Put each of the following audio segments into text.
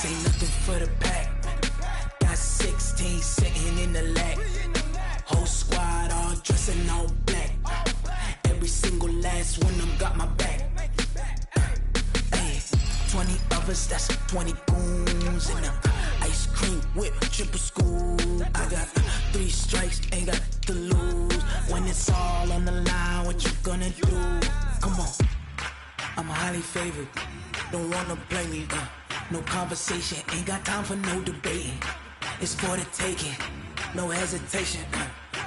This ain't nothing for the pack. Got 16 sitting in the lag. Whole squad all dressing all black. Every single last one of them got my back. Hey, 20 of us, that's 20 goons in them. Ice cream whip, triple school. I got 3 strikes, ain't got to lose. When it's all on the line, what you gonna do? Come on, I'm highly favored. Don't wanna play me, no conversation, ain't got time for no debating. It's for the taking, no hesitation.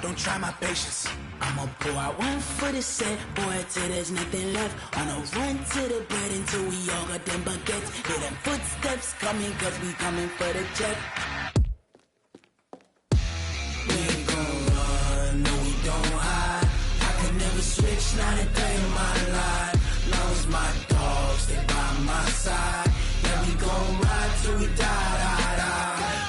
Don't try my patience. I'ma pour out one for the set, boy, till there's nothing left. On a run to the bread until we all got them baguettes. Hear them footsteps coming, cause we coming for the check. We ain't gon' run, no we don't hide. I could never switch, not a day in my life. Long as my dogs stay by my side. Yeah, we gon' ride till we die.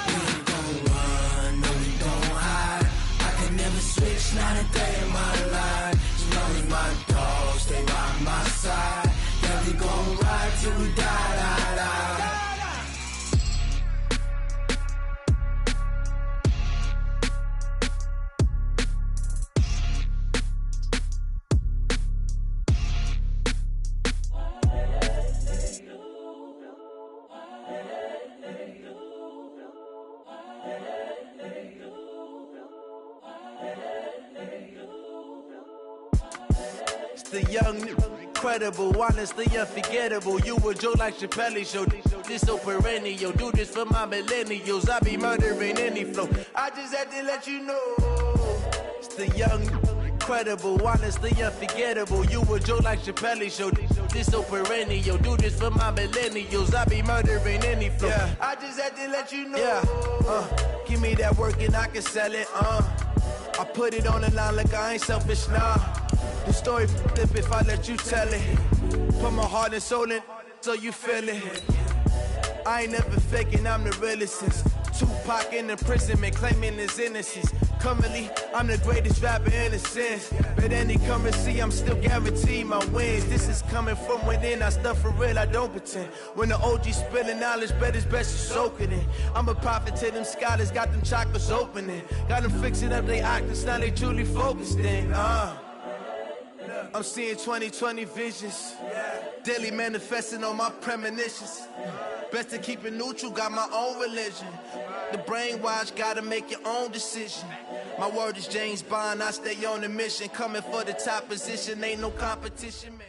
We ain't gon' run, no we don't hide. I could never switch, not a day in my life. As long as my dogs stay by my side. Yeah, we gon' ride till we die. The young, incredible, honestly unforgettable. You a Joe like Chappelle show. This so perennial. Do this for my millennials. I be murdering any flow. I just had to let you know. It's the young, incredible, honestly unforgettable. You a Joe like Chappelle show. This so perennial. Do this for my millennials. I be murdering any flow. Yeah. I just had to let you know. Yeah. Give me that work and I can sell it. I put it on the line like I ain't selfish, nah. The story flip if I let you tell it. Put my heart and soul in so you feel it. I ain't never faking, I'm the realest since Tupac in imprisonment, claiming his innocence. Currently, I'm the greatest rapper in a sense. But any currency, I'm still guaranteed my wins. This is coming from within, I stuff for real, I don't pretend. When the OG spilling knowledge, bet it's best to soak it in. I'm a prophet to them scholars, got them chakras opening. Got them fixing up they actors, now they truly focused in. I'm seeing 2020 visions. Daily manifesting on my premonitions. Best to keep it neutral, got my own religion. The brainwash, gotta make your own decision. My word is James Bond, I stay on the mission. Coming for the top position, ain't no competition, man.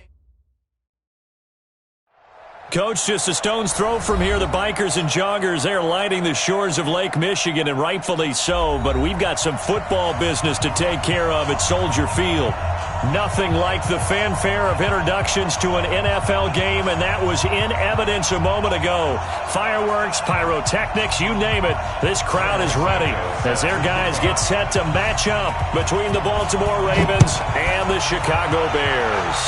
Coach, just a stone's throw from here. The bikers and joggers, they're lighting the shores of Lake Michigan, and rightfully so. But we've got some football business to take care of at Soldier Field. Nothing like the fanfare of introductions to an NFL game, and that was in evidence a moment ago. Fireworks, pyrotechnics, you name it. This crowd is ready as their guys get set to match up between the Baltimore Ravens and the Chicago Bears.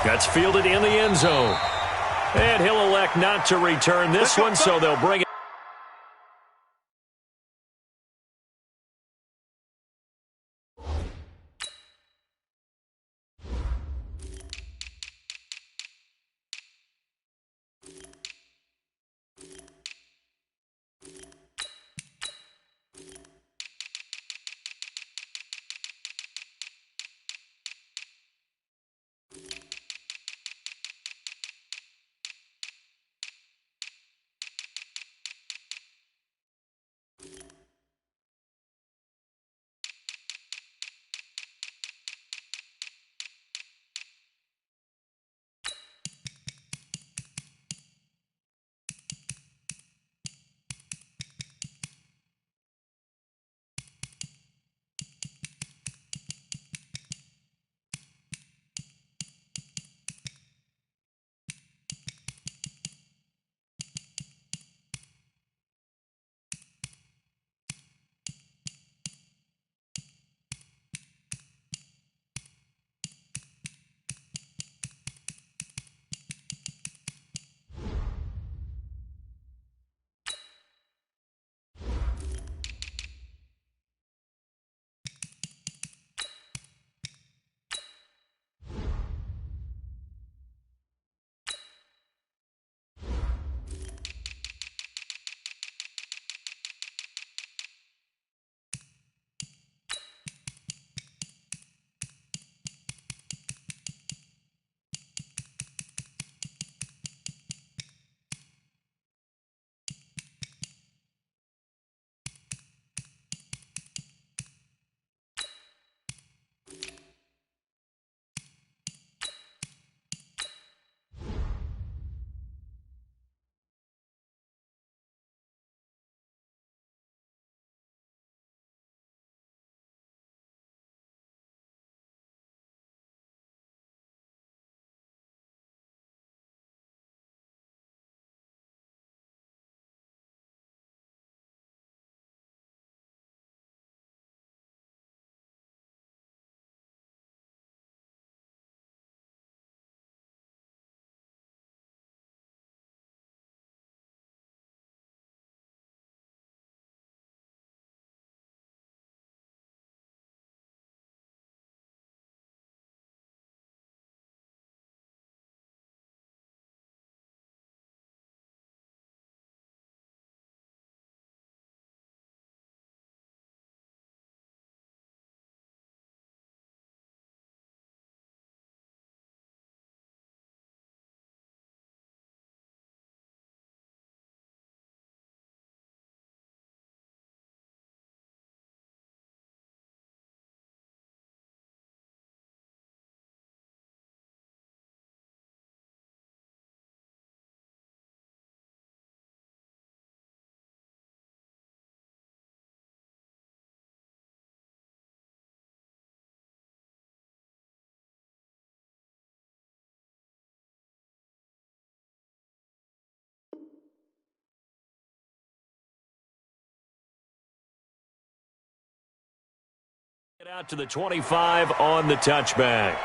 That's fielded in the end zone. And he'll elect not to return this one, so they'll bring it. Out to the 25 on the touchback.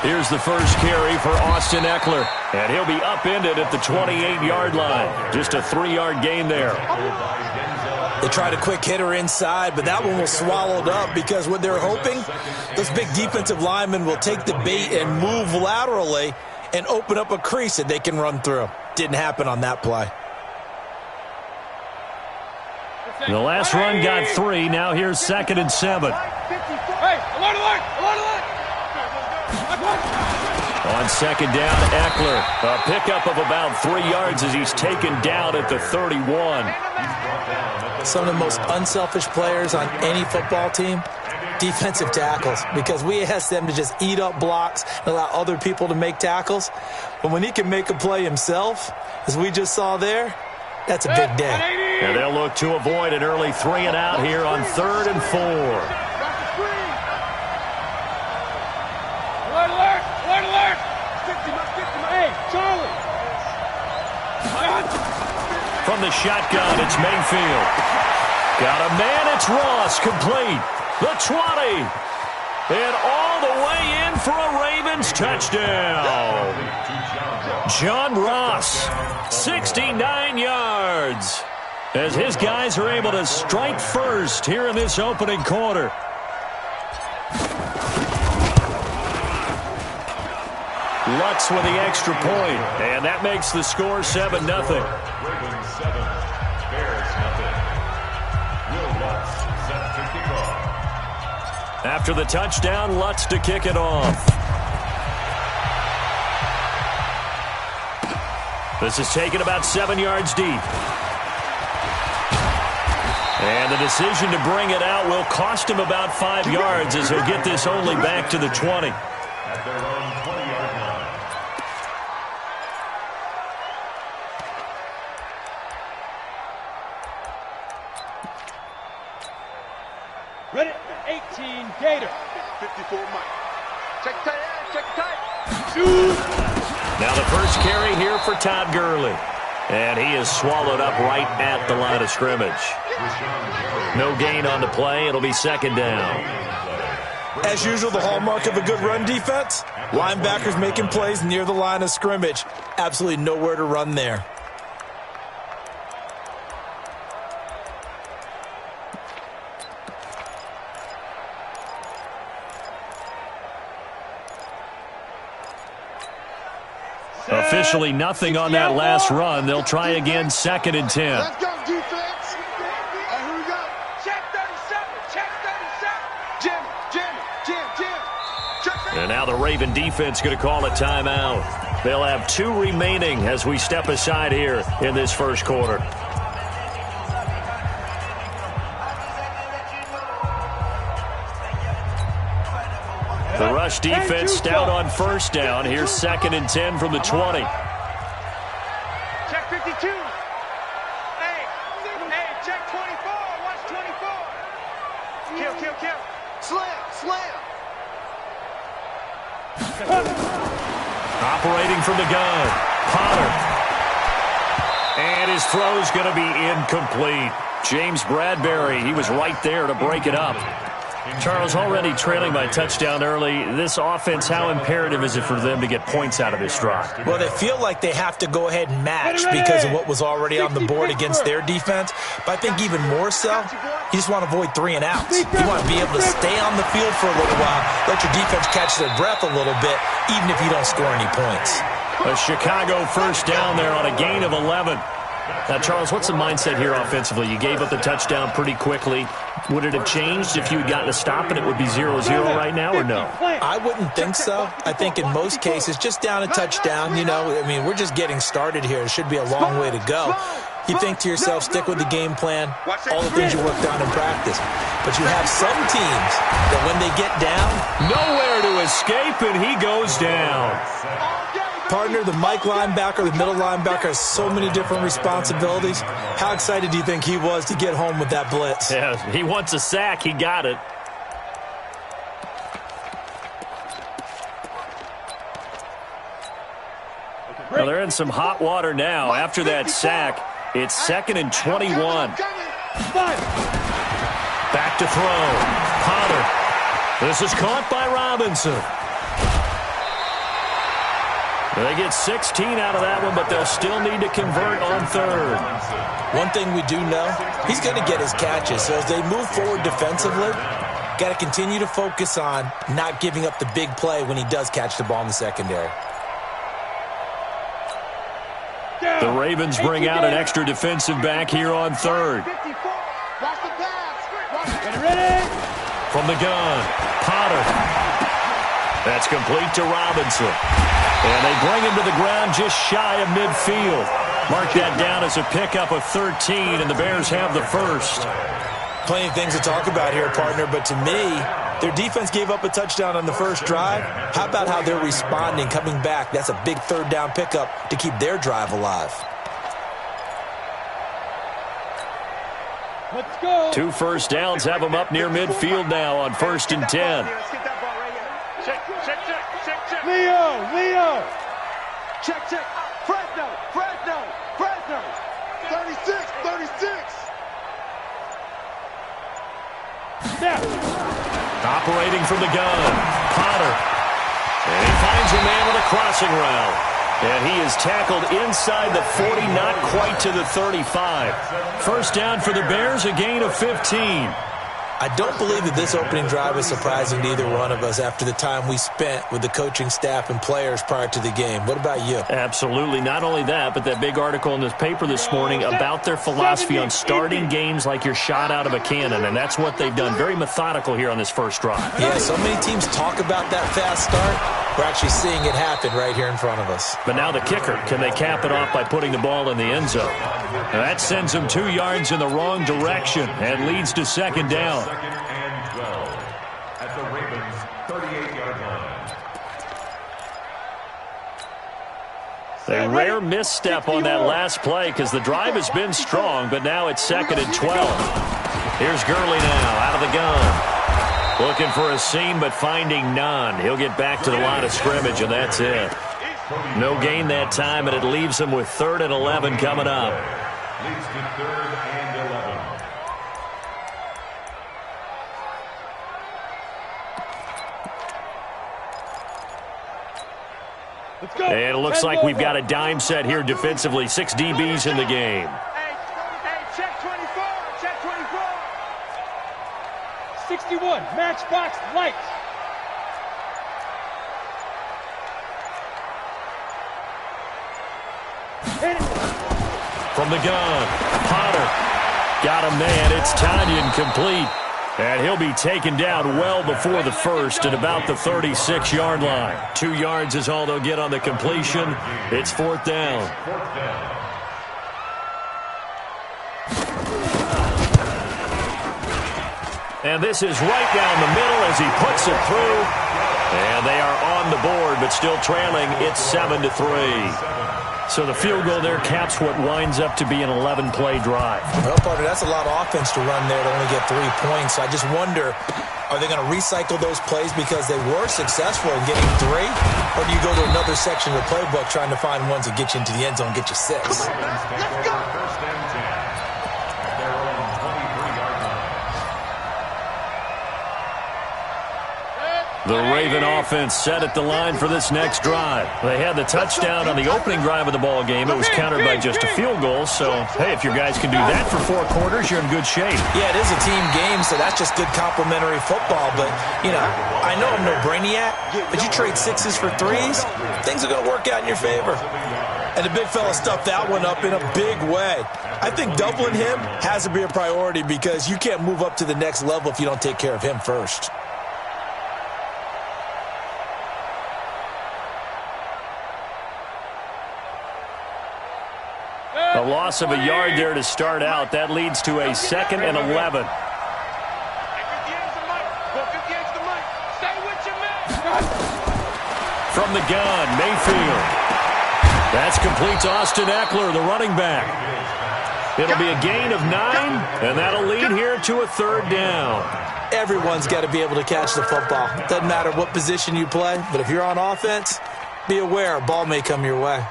Here's the first carry for Austin Eckler, and he'll be upended at the 28-yard line. Just a 3-yard gain there. They tried a quick hitter inside, but that one was swallowed up because what they're hoping, those big defensive linemen will take the bait and move laterally and open up a crease that they can run through. Didn't happen on that play. The last run got 3. Now here's 2nd and 7. Hey, alert! On 2nd down, Eckler. A pickup of about 3 yards as he's taken down at the 31. Some of the most unselfish players on any football team, defensive tackles, because we ask them to just eat up blocks and allow other people to make tackles. But when he can make a play himself, as we just saw there, that's a big day. And they'll look to avoid an early 3 and out here on 3rd and 4. Alert! Hey, Charlie! From the shotgun, it's Mayfield. Got a man, it's Ross, complete. The 20. And all the way in for a Ravens touchdown. John Ross, 69 yards. As his guys are able to strike first here in this opening quarter. Lutz with the extra point, and that makes the score 7-0. Ravens 7, Bears nothing. Will Lutz set to kick off. After the touchdown, Lutz to kick it off. This is taken about 7 yards deep. And the decision to bring it out will cost him about 5 yards as he'll get this only back to the 20. At their own 20-yard line. Ready? 18, Gator. 54, Mike. Check tight. Now the first carry here for Todd Gurley. And he is swallowed up right at the line of scrimmage. No gain on the play. It'll be 2nd down. As usual, the hallmark of a good run defense, linebackers making plays near the line of scrimmage. Absolutely nowhere to run there. Officially nothing on that last run. They'll try again, 2nd and 10. Let's go, defense. Here we go. Check 37. Check 37. Jim. And now the Raven defense going to call a timeout. They'll have 2 remaining as we step aside here in this first quarter. The rush defense stout on 1st down. Here's 2nd and 10 from the 20. Check 52. Hey, check 24. Watch 24. Kill. Slam. Operating from the gun, Potter. And his throw's going to be incomplete. James Bradbury, he was right there to break it up. Charles, already trailing by touchdown early. This offense, how imperative is it for them to get points out of this drive? Well, they feel like they have to go ahead and match because of what was already on the board against their defense. But I think even more so, you just want to avoid 3 and outs. You want to be able to stay on the field for a little while, let your defense catch their breath a little bit, even if you don't score any points. A Chicago first down there on a gain of 11. Now, Charles, what's the mindset here offensively? You gave up the touchdown pretty quickly. Would it have changed if you had gotten a stop and it would be 0-0 right now, or no? I wouldn't think so. I think in most cases, just down a touchdown, we're just getting started here. It should be a long way to go. You think to yourself, stick with the game plan, all the things you worked on in practice. But you have some teams that when they get down, nowhere to escape, and he goes down. Partner, the Mike linebacker, the middle linebacker has so many different responsibilities. How excited do you think he was to get home with that blitz? Yeah, he wants a sack. He got it. Well, they're in some hot water now. After that sack, it's 2nd and 21. Back to throw. Potter. This is caught by Robinson. They get 16 out of that one, but they'll still need to convert on 3rd. One thing we do know, he's going to get his catches. So as they move forward defensively, got to continue to focus on not giving up the big play when he does catch the ball in the secondary. The Ravens bring out an extra defensive back here on 3rd. From the gun, Potter. That's complete to Robinson. And they bring him to the ground just shy of midfield. Mark that down as a pickup of 13, and the Bears have the first. Plenty of things to talk about here, partner, but to me, their defense gave up a touchdown on the first drive. How about how they're responding, coming back? That's a big 3rd down pickup to keep their drive alive. Let's go. 2 first downs have them up near midfield now on 1st and 10. Leo. Check. Fresno. 36. Snap. Operating from the gun, Potter. And he finds a man with a crossing route. And he is tackled inside the 40, not quite to the 35. First down for the Bears, a gain of 15. I don't believe that this opening drive is surprising to either one of us after the time we spent with the coaching staff and players prior to the game. What about you? Absolutely. Not only that, but that big article in this paper this morning about their philosophy on starting games like you're shot out of a cannon, and that's what they've done. Very methodical here on this first drive. Yeah, so many teams talk about that fast start. We're actually seeing it happen right here in front of us. But now the kicker, can they cap it off by putting the ball in the end zone? Now that sends them 2 yards in the wrong direction and leads to 2nd down. 2nd and 12 at the Ravens' 38-yard line. A rare misstep on that last play because the drive has been strong, but now it's 2nd and 12. Here's Gurley now out of the gun. Looking for a seam, but finding none. He'll get back to the line of scrimmage, and that's it. No gain that time, and it leaves him with 3rd and 11 coming up. Leads to 3rd and 11. Let's go. And it looks like we've got a dime set here defensively. 6 DBs in the game. Hey, check 24. 61, matchbox lights. From the gun, Potter. Got him man. It's Tanyan complete. And he'll be taken down well before the first at about the 36-yard line. 2 yards is all they'll get on the completion. It's 4th down. And this is right down the middle as he puts it through. And they are on the board, but still trailing. It's 7-3. So the field goal there caps what winds up to be an 11-play drive. Well, partner, that's a lot of offense to run there to only get 3 points. I just wonder, are they going to recycle those plays because they were successful in getting 3? Or do you go to another section of the playbook trying to find ones that get you into the end zone and get you 6? Let's go. 1st and 10 at their own 23-yard line. The Raven offense set at the line for this next drive. They had the touchdown on the opening drive of the ball game. It was countered by just a field goal. So, hey, if your guys can do that for 4 quarters, you're in good shape. Yeah, it is a team game, so that's just good complimentary football. But, I know I'm no brainiac, but you trade 6s for 3s, things are going to work out in your favor. And the big fella stuffed that one up in a big way. I think doubling him has to be a priority because you can't move up to the next level if you don't take care of him first. A loss of a yard there to start out. That leads to a 2nd and 11. From the gun, Mayfield. That's complete to Austin Eckler, the running back. It'll be a gain of 9, and that'll lead here to a 3rd down. Everyone's got to be able to catch the football. Doesn't matter what position you play, but if you're on offense, be aware a ball may come your way.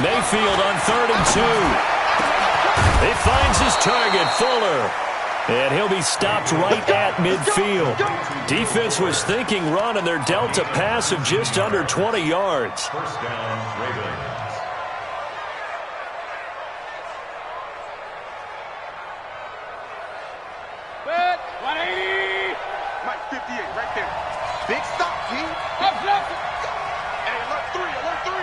Mayfield on 3rd and 2. He finds his target, Fuller. And he'll be stopped right at midfield. Defense was thinking run, and they're dealt a pass of just under 20 yards. First down, Ravens. Good. 180. Mike 58 right there. Big stop, G. Up, up. Hey, alert 3, alert 3.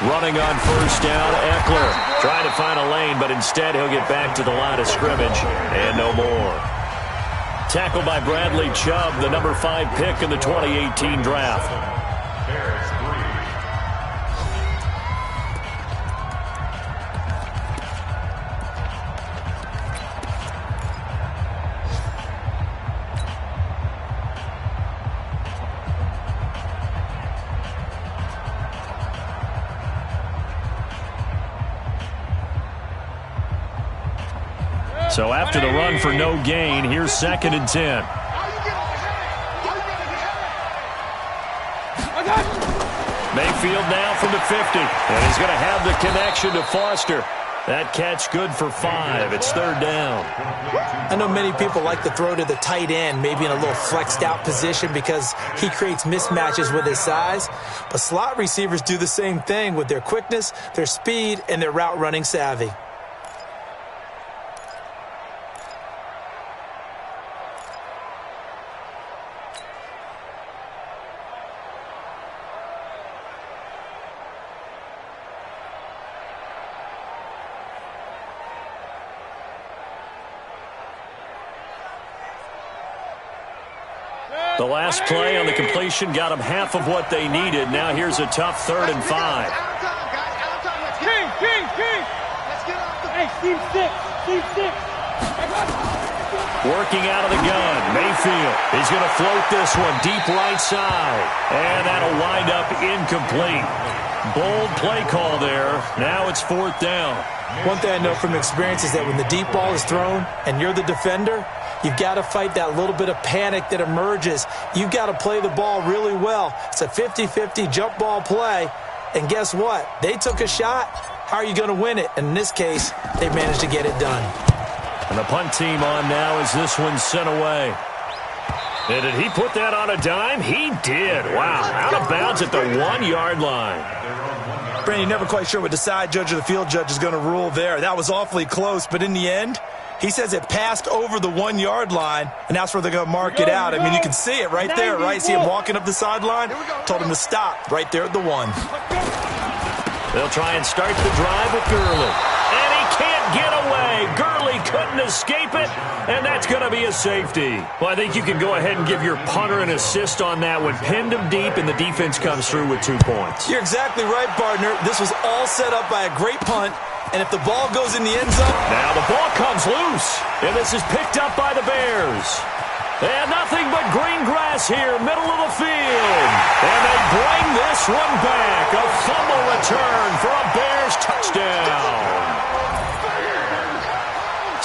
Running on 1st down, Eckler trying to find a lane, but instead he'll get back to the line of scrimmage and no more. Tackled by Bradley Chubb, the number 5 pick in the 2018 draft. Bears 3. So after the run for no gain, here's 2nd and 10. Mayfield now from the 50, and he's going to have the connection to Foster. That catch good for 5. It's 3rd down. I know many people like to throw to the tight end, maybe in a little flexed out position because he creates mismatches with his size. But slot receivers do the same thing with their quickness, their speed, and their route running savvy. The last play on the completion got them half of what they needed. Now here's a tough 3rd and 5. King. Hey, team 6. Working out of the gun, Mayfield. He's going to float this one deep right side. And that'll wind up incomplete. Bold play call there. Now it's 4th down. One thing I know from experience is that when the deep ball is thrown and you're the defender, you've got to fight that little bit of panic that emerges. You've got to play the ball really well. It's a 50-50 jump ball play. And guess what? They took a shot. How are you going to win it? And in this case, they managed to get it done. And the punt team on now as this one's sent away. And did he put that on a dime? He did. Wow. Out of bounds at the 1-yard line. Brandon, you're never quite sure what the side judge or the field judge is going to rule there. That was awfully close, but in the end, he says it passed over the 1-yard line, and that's where they're going to mark it out. I mean, you can see it right there, right? See him walking up the sideline? Told him to stop right there at the 1. They'll try and start the drive with Gurley. And he can't get away. Gurley couldn't escape it, and that's going to be a safety. Well, I think you can go ahead and give your punter an assist on that one. Pinned him deep, and the defense comes through with 2 points. You're exactly right, partner. This was all set up by a great punt. And if the ball goes in the end zone... Now the ball comes loose, and this is picked up by the Bears. And nothing but green grass here, middle of the field. And they bring this one back. A fumble return for a Bears touchdown.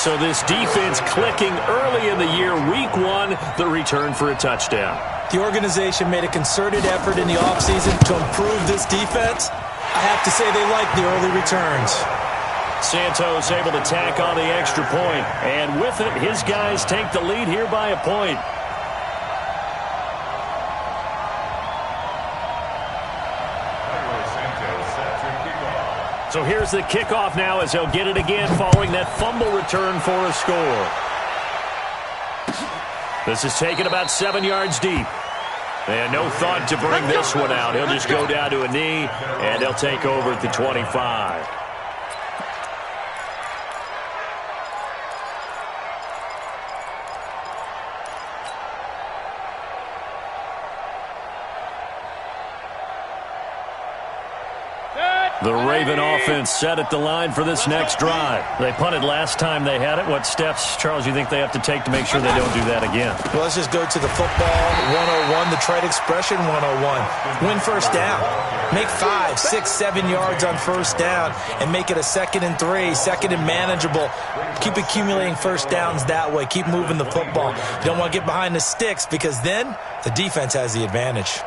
So this defense clicking early in the year, week 1, the return for a touchdown. The organization made a concerted effort in the offseason to improve this defense. I have to say they like the early returns. Santos able to tack on the extra point. And with it, his guys take the lead here by a point. So here's the kickoff now as they'll get it again following that fumble return for a score. This is taken about 7 yards deep. And no thought to bring this one out. He'll just go down to a knee, and they'll take over at the 25. The Raven offense set at the line for this next drive. They punted last time they had it. What steps, Charles, you think they have to take to make sure they don't do that again? Well, let's just go to the football 101, the trade expression 101. Win first down. Make 5, 6, 7 yards on first down and make it a 2nd and 3, 2nd and manageable. Keep accumulating first downs that way. Keep moving the football. You don't want to get behind the sticks because then the defense has the advantage.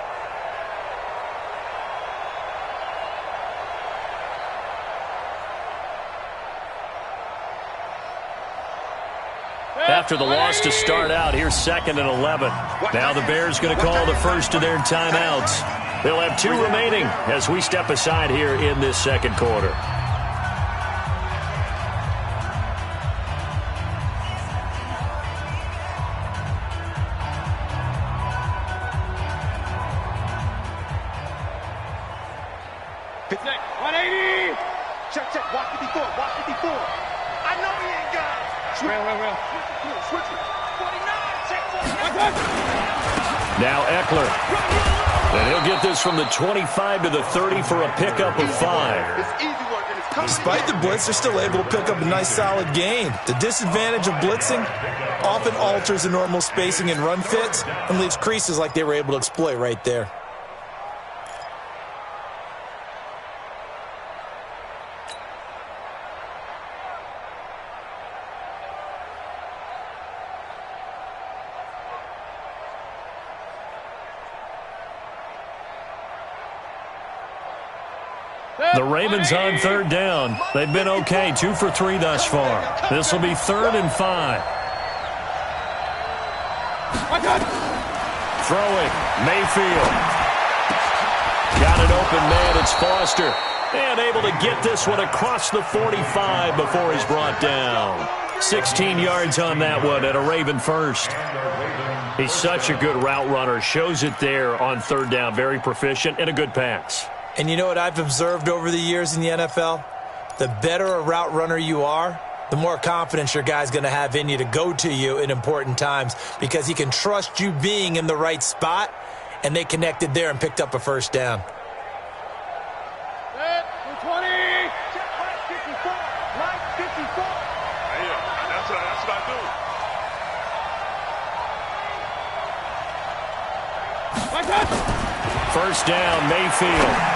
After the loss to start out, here's 2nd and 11. Now the Bears going to call the first of their timeouts. They'll have 2 remaining as we step aside here in this second quarter. Check, check. Watch 54. Watch 54. I know he ain't got it. Well. Switch it. 49. Check 49. Now Eckler. And he'll get this from the 25 to the 30 for a pickup of 5. It's easy work and it's coming. Despite the blitz, they're still able to pick up a nice solid gain. The disadvantage of blitzing often alters the normal spacing and run fits and leaves creases like they were able to exploit right there. The Ravens on 3rd down. They've been okay, 2 for 3 thus far. This will be 3rd and 5. Throwing, Mayfield. Got an open man, it's Foster. And able to get this one across the 45 before he's brought down. 16 yards on that one at a Raven first. He's such a good route runner. Shows it there on 3rd down. Very proficient and a good pass. And you know what I've observed over the years in the NFL? The better a route runner you are, the more confidence your guy's going to have in you to go to you in important times because he can trust you being in the right spot, and they connected there and picked up a first down. 20. Check right 54. Right 54. Yeah, that's what I do. First down, Mayfield.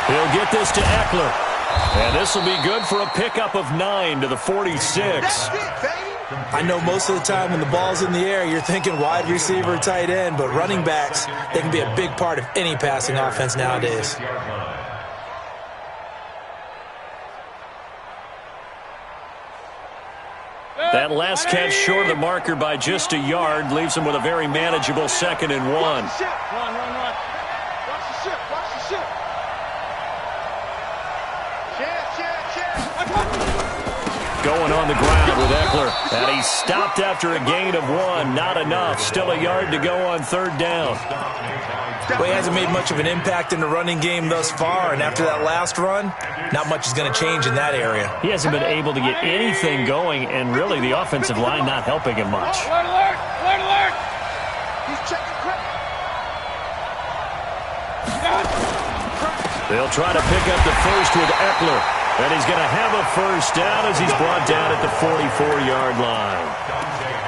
He'll get this to Eckler. And this will be good for a pickup of 9 to the 46. That's it, baby. I know most of the time when the ball's in the air, you're thinking wide receiver, tight end, but running backs, they can be a big part of any passing offense nowadays. That last catch short of the marker by just a yard leaves him with a very manageable 2nd and 1. Run. Watch the ship. Watch the ship. Going on the ground with Eckler. And he stopped after a gain of 1. Not enough. Still a yard to go on 3rd down. Well, he hasn't made much of an impact in the running game thus far, and after that last run, not much is going to change in that area. He hasn't been able to get anything going, and really the offensive line not helping him much. Alert! He's checking credit. They'll try to pick up the first with Eckler. And he's going to have a first down as he's brought down at the 44-yard line.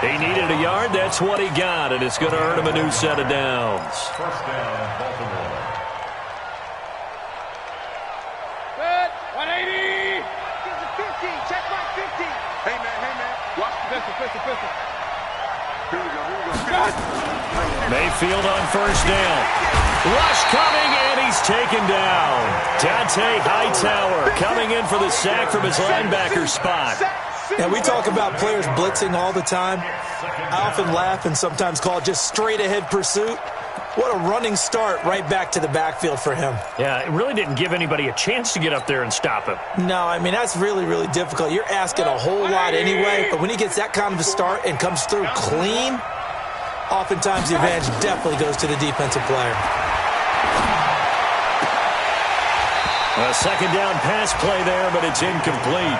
He needed a yard. That's what he got, and it's going to earn him a new set of downs. First down, Baltimore. Good. 180. Get the 50. Check right 50. Hey, man. Watch the pistol. Here we go. Mayfield on first down. Rush coming, and he's taken down. Dante Hightower coming in for the sack from his linebacker spot. Now, we talk about players blitzing all the time. I often laugh and sometimes call it just straight-ahead pursuit. What a running start right back to the backfield for him. Yeah, it really didn't give anybody a chance to get up there and stop him. No, I mean, that's really, really difficult. You're asking a whole lot anyway, but when he gets that kind of a start and comes through clean, oftentimes the advantage definitely goes to the defensive player. A second down pass play there, but it's incomplete.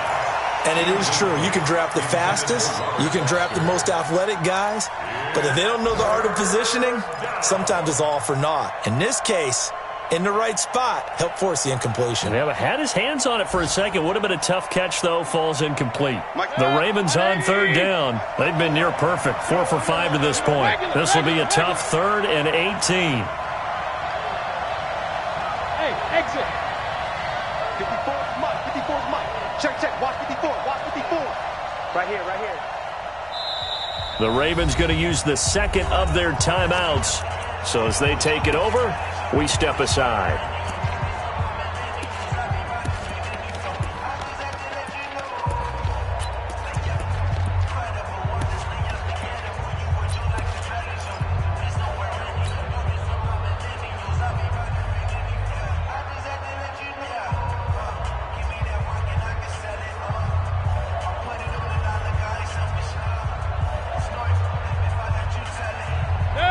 And it is true. You can draft the fastest. You can draft the most athletic guys. But if they don't know the art of positioning, sometimes it's all for naught. In this case, in the right spot, helped force the incompletion. Yeah, but had his hands on it for a second. Would have been a tough catch, though. Falls incomplete. The Ravens on third down. They've been near perfect. 4 for 5 to this point. This will be a tough 3rd and 18. Hey, exit. 54 is Mike. 54 is Mike. Check. Watch 54. Watch 54. Right here. The Ravens going to use the second of their timeouts. So as they take it over, we step aside.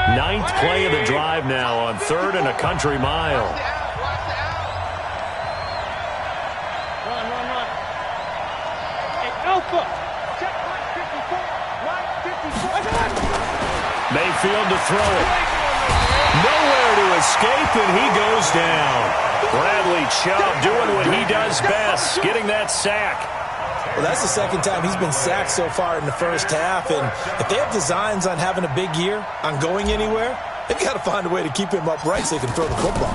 Ninth play of the drive now on 3rd and a country mile. Run. Hey, Alpha. Check Mike 54. Mike 54. Mayfield to throw it. Nowhere to escape, and he goes down. Bradley Chubb doing what he does best, getting that sack. Well, that's the second time he's been sacked so far in the first half. And if they have designs on having a big year, on going anywhere, they've got to find a way to keep him upright so he can throw the football.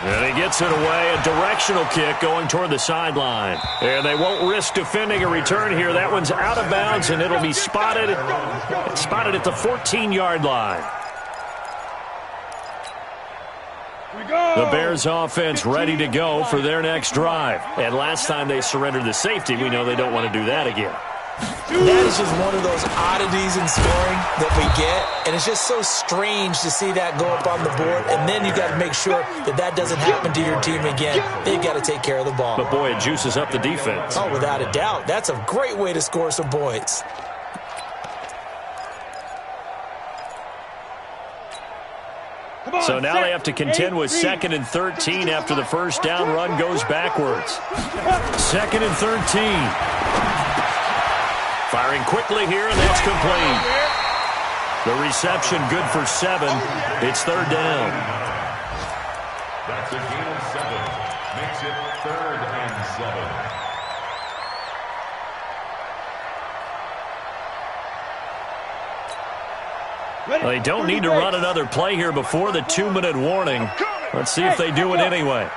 And he gets it away, a directional kick going toward the sideline. And they won't risk defending a return here. That one's out of bounds, and it'll be spotted at the 14-yard line. The Bears offense ready to go for their next drive. And last time they surrendered the safety, we know they don't want to do that again. That is just one of those oddities in scoring that we get, and it's just so strange to see that go up on the board, and then you got to make sure that that doesn't happen to your team again. They've got to take care of the ball. But, boy, it juices up the defense. Oh, without a doubt. That's a great way to score some points. So now they have to contend with 2nd and 13 after the first down run goes backwards. 2nd and 13. Firing quickly here, and that's complete. The reception good for 7. It's 3rd down. That's a gain of 7. Makes it 3rd and 7. Well, they don't need to run another play here before the 2-minute warning. Let's see if they do it anyway.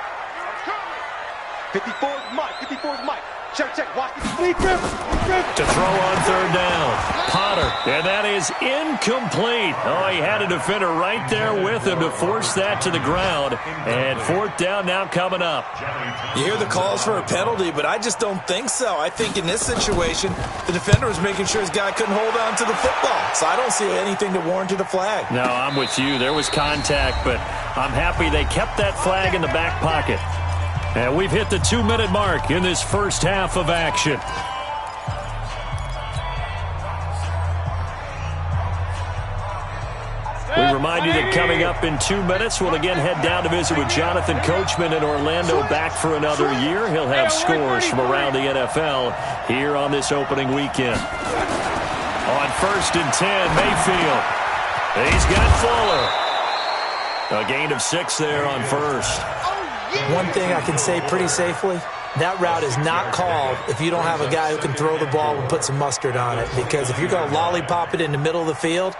54 is Mike. 54 is Mike. Check. Watch the To throw on 3rd down. Potter. And that is incomplete. Oh, he had a defender right there with him to force that to the ground. And 4th down now coming up. You hear the calls for a penalty, but I just don't think so. I think in this situation, the defender was making sure his guy couldn't hold on to the football. So I don't see anything to warrant a flag. No, I'm with you. There was contact, but I'm happy they kept that flag in the back pocket. And we've hit the 2-minute mark in this first half of action. We remind you that coming up in 2 minutes, we'll again head down to visit with Jonathan Coachman in Orlando, back for another year. He'll have scores from around the NFL here on this opening weekend. On 1st and 10, Mayfield. He's got Fuller. A gain of 6 there on 1st. One thing I can say pretty safely, that route is not called if you don't have a guy who can throw the ball and put some mustard on it. Because if you're going to lollipop it in the middle of the field,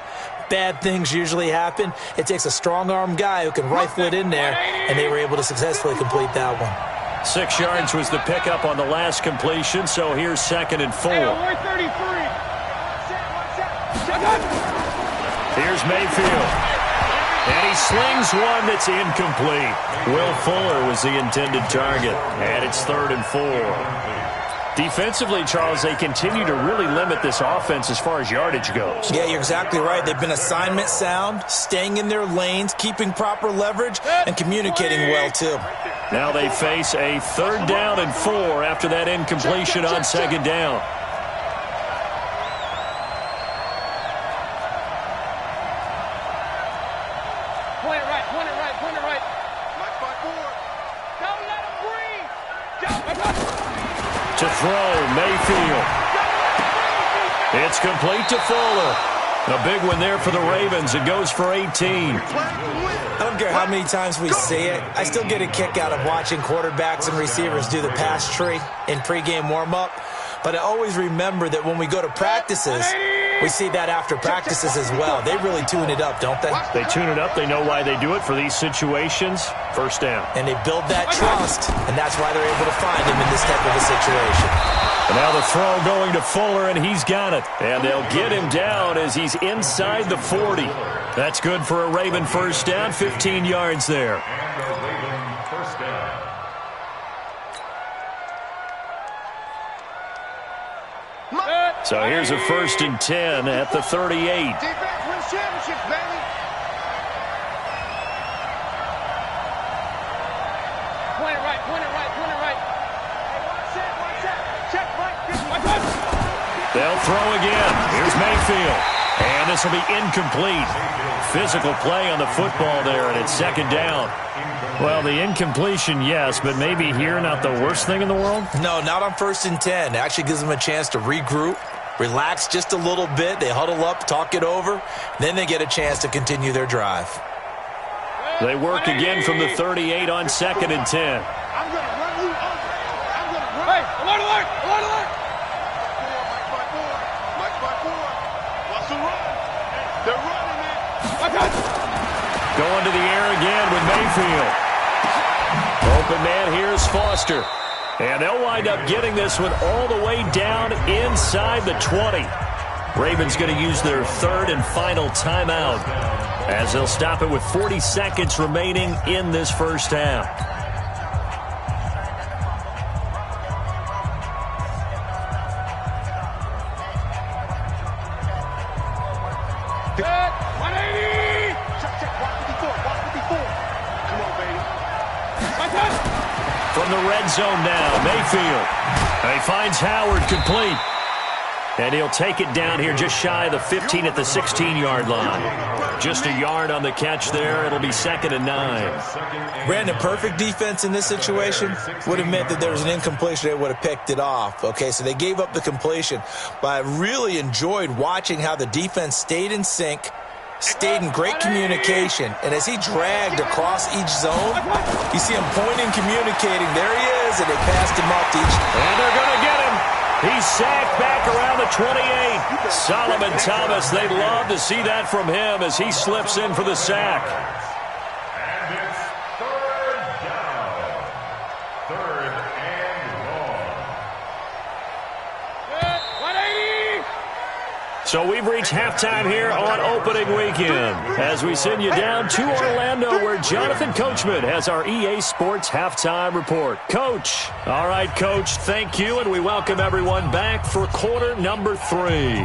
bad things usually happen. It takes a strong-arm guy who can rifle it in there, and they were able to successfully complete that one. 6 yards was the pickup on the last completion, so here's 2nd and 4. Here's Mayfield. And he slings one that's incomplete. Will Fuller was the intended target. And it's 3rd and 4. Defensively, Charles, they continue to really limit this offense as far as yardage goes. Yeah, you're exactly right. They've been assignment sound, staying in their lanes, keeping proper leverage, and communicating well, too. Now they face a 3rd down and 4 after that incompletion on 2nd down. Point it right, point it right, point it right. Mike by 4. Don't let him breathe. To throw, Mayfield. It's complete to Fuller. A big one there for the Ravens. It goes for 18. I don't care how many times we see it. I still get a kick out of watching quarterbacks and receivers do the pass tree in pregame warm-up. But I always remember that when we go to practices, we see that after practices as well. They really tune it up, don't they? They tune it up. They know why they do it for these situations. 1st down. And they build that trust, and that's why they're able to find him in this type of a situation. And now the throw going to Fuller, and he's got it. And they'll get him down as he's inside the 40. That's good for a Raven 1st down, 15 yards there. So here's a 1st and 10 at the 38. Defense wins championships, baby. Point it right, point it right, point it right. Hey, watch that. Check right. They'll throw again. Here's Mayfield. And this will be incomplete. Physical play on the football there, and it's 2nd down. Well, the incompletion, yes, but maybe here not the worst thing in the world? No, not on 1st and 10. It actually gives them a chance to regroup, relax just a little bit. They huddle up, talk it over. Then they get a chance to continue their drive. They work again from the 38 on 2nd and 10. I'm going to run you over. I'm going to run. Hey, alert, alert, alert, alert. Mike by 4. What's the run? They're running it. Going to the air again with Mayfield. Open man, here's Foster. And they'll wind up getting this one all the way down inside the 20. Ravens going to use their 3rd and final timeout as they'll stop it with 40 seconds remaining in this 1st half. From the red zone now, Mayfield. And he finds Howard complete. And he'll take it down here just shy of the 15 at the 16-yard line. Just a yard on the catch there. It'll be 2nd and 9. Brandon, perfect defense in this situation would have meant that there was an incompletion. They would have picked it off. Okay, so they gave up the completion. But I really enjoyed watching how the defense stayed in sync, stayed in great communication, and as he dragged across each zone, you see him pointing, communicating. There he is, and they passed him off to each. And they're going to get him. He's sacked back around the 28. Solomon Thomas, they'd love to see that from him as he slips in for the sack. And it's 3rd down. 3rd and long. 180. So we've reached halftime here on opening weekend as we send you down to Orlando where Jonathan Coachman has our EA Sports halftime report. Coach. All right, Coach, thank you, and we welcome everyone back for quarter number 3.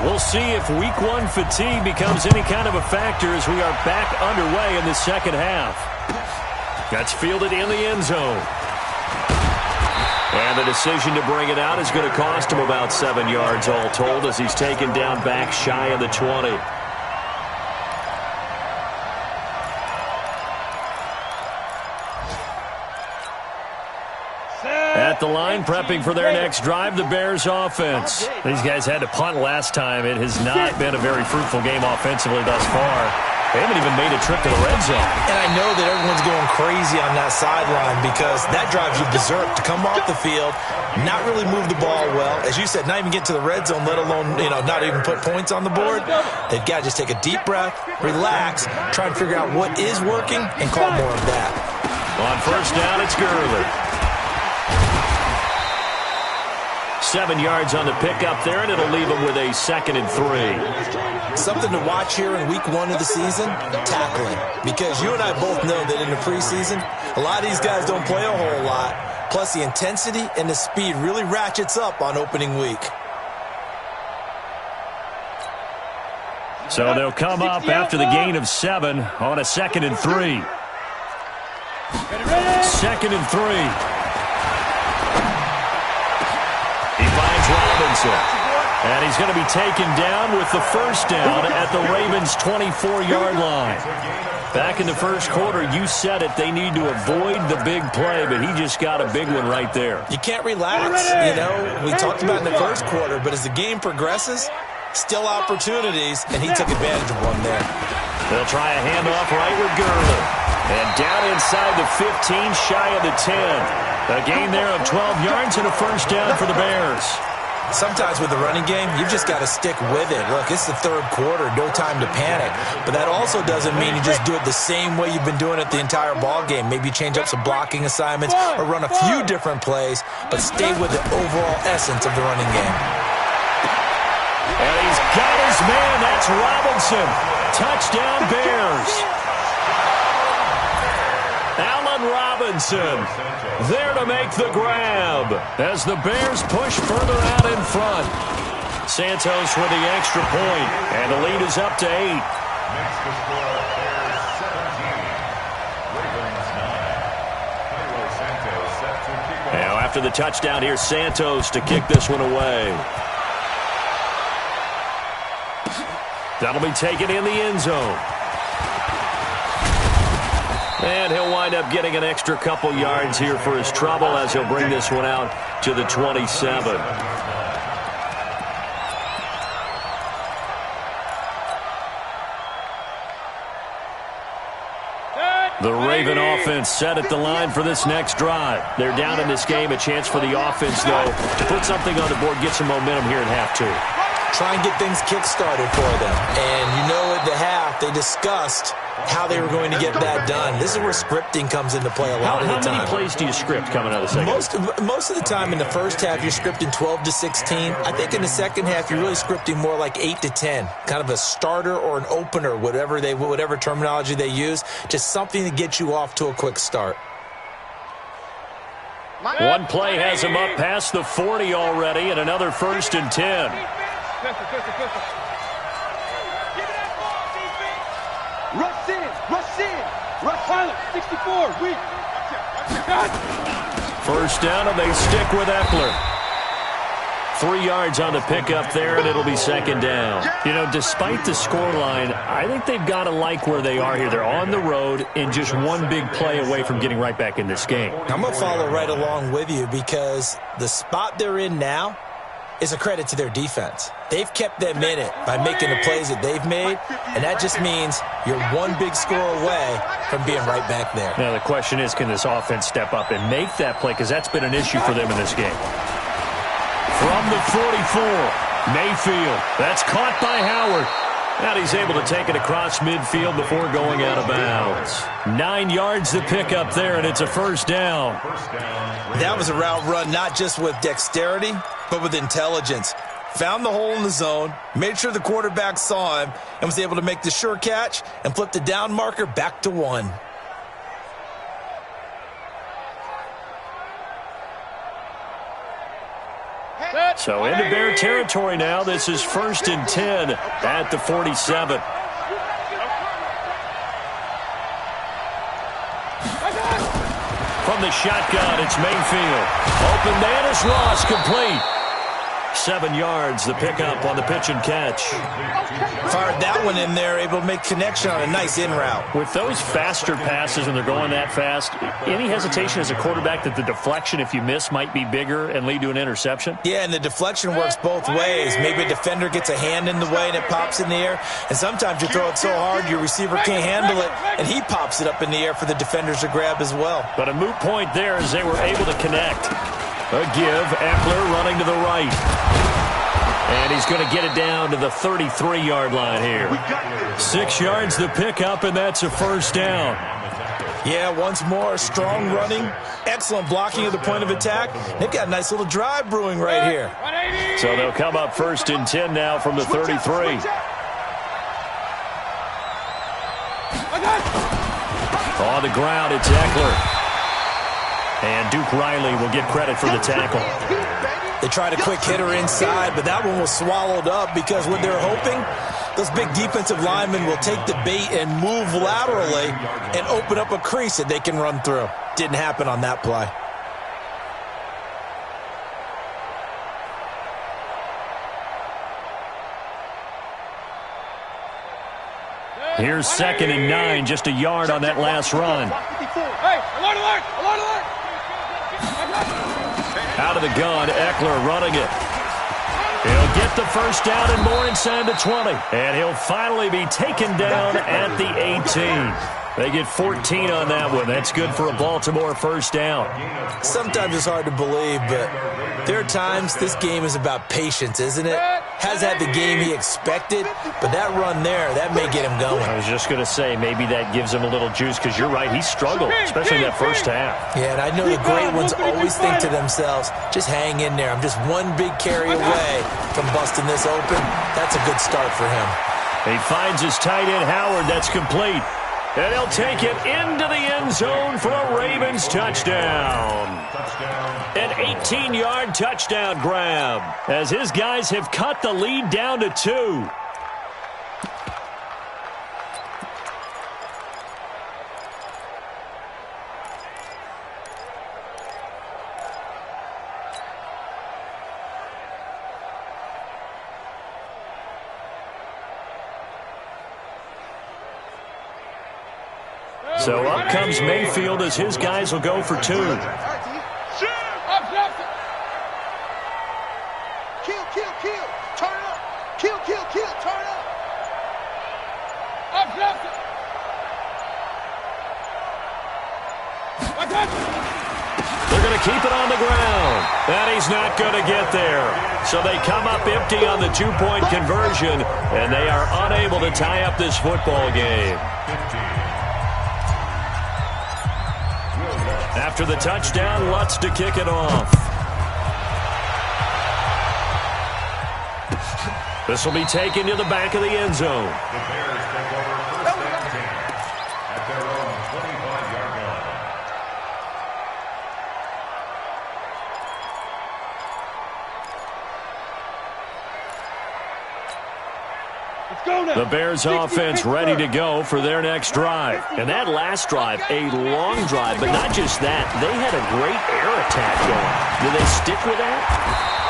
We'll see if week 1 fatigue becomes any kind of a factor as we are back underway in the 2nd half. That's fielded in the end zone. And the decision to bring it out is going to cost him about 7 yards all told as he's taken down back shy of the 20. At the line, prepping for their next drive, the Bears offense. These guys had to punt last time. It has not been a very fruitful game offensively thus far. They haven't even made a trip to the red zone. And I know that everyone's going crazy on that sideline because that drives you berserk to come off the field, not really move the ball well. As you said, not even get to the red zone, let alone, not even put points on the board. They've got to just take a deep breath, relax, try and figure out what is working, and call more of that. On 1st down, it's Gurley. 7 yards on the pickup there, and it'll leave them with a 2nd and 3. Something to watch here in week 1 of the season, tackling. Because you and I both know that in the preseason, a lot of these guys don't play a whole lot. Plus, the intensity and the speed really ratchets up on opening week. So they'll come up after the gain of 7 on a 2nd and 3. 2nd and 3. He finds Robinson. And he's going to be taken down with the first down at the Ravens' 24-yard line. Back in the first quarter, you said it, they need to avoid the big play, but he just got a big one right there. You can't relax. You know, we talked about in the first quarter, but as the game progresses, still opportunities, and he took advantage of one there. They'll try a handoff right with Gurley. And down inside the 15, shy of the 10. A gain there of 12 yards and a first down for the Bears. Sometimes with the running game, you've just got to stick with it. Look, it's the third quarter, no time to panic. But that also doesn't mean you just do it the same way you've been doing it the entire ball game. Maybe change up some blocking assignments or run a few different plays, but stay with the overall essence of the running game. And he's got his man. That's Robinson. Touchdown, Bears. Allen Robinson there to make the grab as the Bears push further out in front. Santos with the extra point, and the lead is up to 8. Makes the score Bears 17, Ravens 9. Carlos Santos set to kick off. Now after the touchdown, here's Santos to kick this one away. That'll be taken in the end zone. And he'll wind up getting an extra couple yards here for his trouble as he'll bring this one out to the 27. The Raven offense set at the line for this next drive. They're down in this game. A chance for the offense, though, to put something on the board, get some momentum here at half 2. Try and get things kick-started for them. And you know at the half, they discussed how they were going to get that done. This is where scripting comes into play a lot of the time. How many plays do you script coming out of the second? Most of the time in the first half, you're scripting 12 to 16. I think in the second half, you're really scripting more like 8 to 10. Kind of a starter or an opener, whatever terminology they use. Just something to get you off to a quick start. One play has him up past the 40 already, and another 1st and 10. Pistol. Rush in. Rush pilot, 64, weak. First down, and they stick with Eckler. 3 yards on the pickup there, and it'll be 2nd down. You know, despite the scoreline, I think they've got to like where they are here. They're on the road and just one big play away from getting right back in this game. I'm going to follow right along with you because the spot they're in now is a credit to their defense. They've kept them in it by making the plays that they've made, and that just means you're one big score away from being right back there. Now, the question is, can this offense step up and make that play? Because that's been an issue for them in this game. From the 44, Mayfield. That's caught by Howard. And he's able to take it across midfield before going out of bounds. 9 yards to pick up there, and it's a first down. That was a route run not just with dexterity, but with intelligence. Found the hole in the zone, made sure the quarterback saw him, and was able to make the sure catch and flip the down marker back to 1. So into Bear territory now. This is 1st and 10 at the 47. From the shotgun, it's Mayfield. Open man is Ross, complete. 7 yards, the pickup on the pitch and catch. Fired that one in there, able to make connection on a nice in route. With those faster passes when they're going that fast, any hesitation as a quarterback that the deflection, if you miss, might be bigger and lead to an interception? Yeah, and the deflection works both ways. Maybe a defender gets a hand in the way and it pops in the air. And sometimes you throw it so hard your receiver can't handle it, and he pops it up in the air for the defenders to grab as well. But a moot point there as they were able to connect. A give, Eckler running to the right. And he's going to get it down to the 33-yard line here. 6 yards the pickup, and that's a first down. Yeah, once more, strong running, excellent blocking at the point of attack. They've got a nice little drive brewing right here. So they'll come up 1st and 10 now from the 33. On the ground, it's Eckler. And Duke Riley will get credit for the tackle. They tried a quick hitter inside, but that one was swallowed up because what they're hoping, those big defensive linemen will take the bait and move laterally and open up a crease that they can run through. Didn't happen on that play. Here's 2nd and 9, just a yard on that last run. Hey, alert, alert, alert, alert. Out of the gun, Eckler running it. He'll get the first down and more inside the 20. And he'll finally be taken down at the 18. They get 14 on that one. That's good for a Baltimore first down. Sometimes it's hard to believe, but there are times this game is about patience, isn't it? Has had the game he expected, but that run there, that may get him going. I was just going to say, maybe that gives him a little juice, because you're right, he struggled, especially that first half. Yeah, and I know the great ones always think to themselves, just hang in there. I'm just one big carry away from busting this open. That's a good start for him. He finds his tight end, Howard. That's complete. And he'll take it into the end zone for a Ravens touchdown. An 18-yard touchdown grab as his guys have cut the lead down to 2. So up comes Mayfield as his guys will go for 2. Kill, kill, kill. Turn up. Kill, kill, kill. Turn up. They're going to keep it on the ground. And he's not going to get there. So they come up empty on the 2-point conversion, and they are unable to tie up this football game. After the touchdown, Lutz to kick it off. This will be taken to the back of the end zone. The Bears take over 1st and 10 at their own 25-yard line. The Bears offense ready to go for their next drive. And that last drive, a long drive, but not just that. They had a great air attack going. Do they stick with that?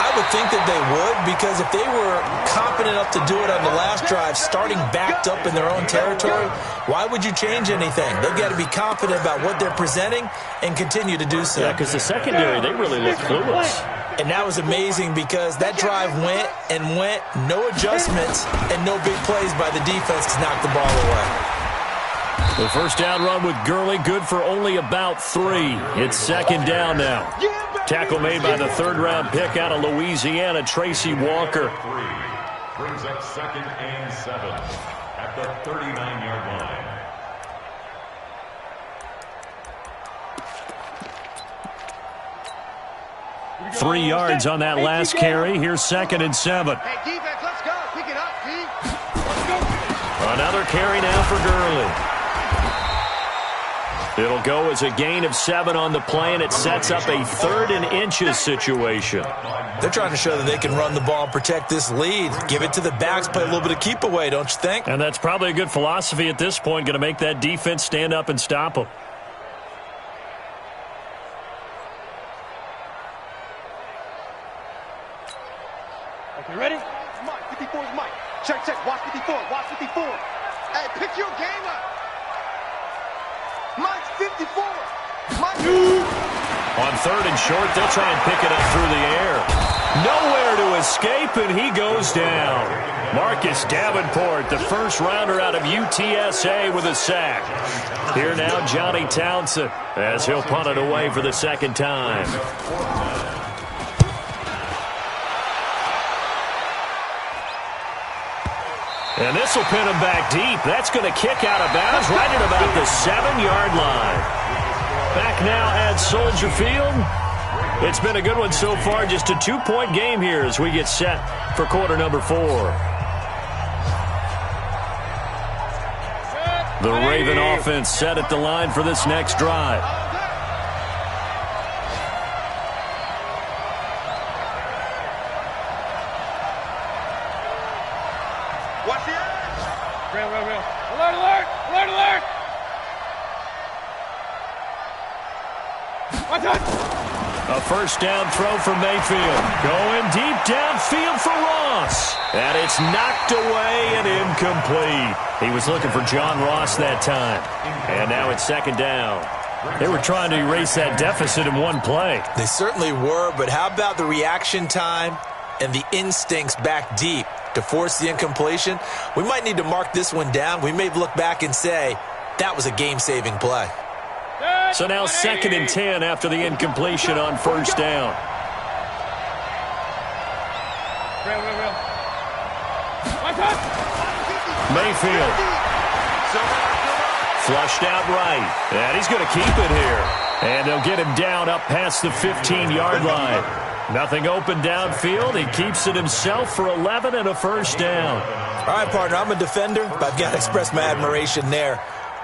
I would think that they would, because if they were confident enough to do it on the last drive, starting backed up in their own territory, why would you change anything? They've got to be confident about what they're presenting and continue to do so. Yeah, because the secondary, they really look clueless. And that was amazing because that drive went and went, no adjustments, and no big plays by the defense to knock the ball away. The first down run with Gurley, good for only about 3. It's 2nd down now. Tackle made by the 3rd-round pick out of Louisiana, Tracy Walker. Brings up 2nd and 7 at the 39-yard line. Three yards on that last carry. Here's 2nd and 7. Hey, defense, let's go. Pick it up, D. Let's go. Another carry now for Gurley. It'll go as a gain of 7 on the play, and it sets up a 3rd and inches situation. They're trying to show that they can run the ball and protect this lead. Give it to the backs, play a little bit of keep away, don't you think? And that's probably a good philosophy at this point, going to make that defense stand up and stop them. Okay, ready? Mike, 54 is Mike. Check, check. Watch 54. Watch 54. Hey, pick your game up. Mike's 54. Mike. On 3rd and short, they'll try and pick it up through the air. Nowhere to escape, and he goes down. Marcus Davenport, the first rounder out of UTSA with a sack. Here now, Johnny Townsend, as he'll punt it away for the 2nd time. And this will pin him back deep. That's going to kick out of bounds right at about the 7-yard line. Back now at Soldier Field. It's been a good one so far. Just a 2-point game here as we get set for quarter number 4. The Raven offense set at the line for this next drive. Watch the edge. Real. Alert, alert, alert, alert. Watch out. A first down throw for Mayfield. Going deep downfield for Ross. And it's knocked away and incomplete. He was looking for John Ross that time. And now it's second down. They were trying to erase that deficit in one play. They certainly were, but how about the reaction time and the instincts back deep to force the incompletion? We might need to mark this one down. We may look back and say that was a game-saving play. So now 2nd and 10 after the incompletion on first down. Real. Mayfield. Flushed out right. And he's going to keep it here. And they'll get him down up past the 15-yard line. Nothing open downfield. He keeps it himself for 11 and a first down. All right, partner, I'm a defender, but I've got to express my admiration there.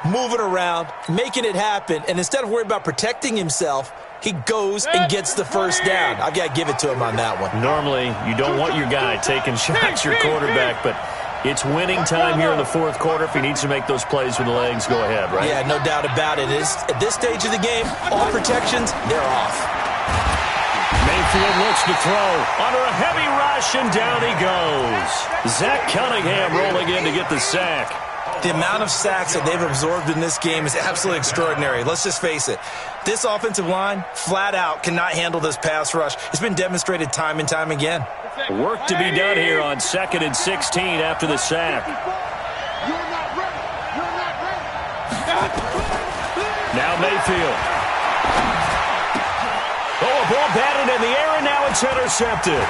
Moving around, making it happen, and instead of worrying about protecting himself, he goes and gets the first down. I've got to give it to him on that one. Normally, you don't want your guy taking shots, your quarterback, but it's winning time here in the fourth quarter. If he needs to make those plays with the legs, go ahead, right? Yeah, no doubt about it. At this stage of the game, all protections, they're off. Mayfield looks to throw under a heavy rush, and down he goes. Zach Cunningham rolling in to get the sack. The amount of sacks that they've absorbed in this game is absolutely extraordinary. Let's just face it. This offensive line, flat out, cannot handle this pass rush. It's been demonstrated time and time again. Work to be done here on 2nd and 16 after the sack. Now Mayfield. Oh, a ball batted in the air, and now it's intercepted.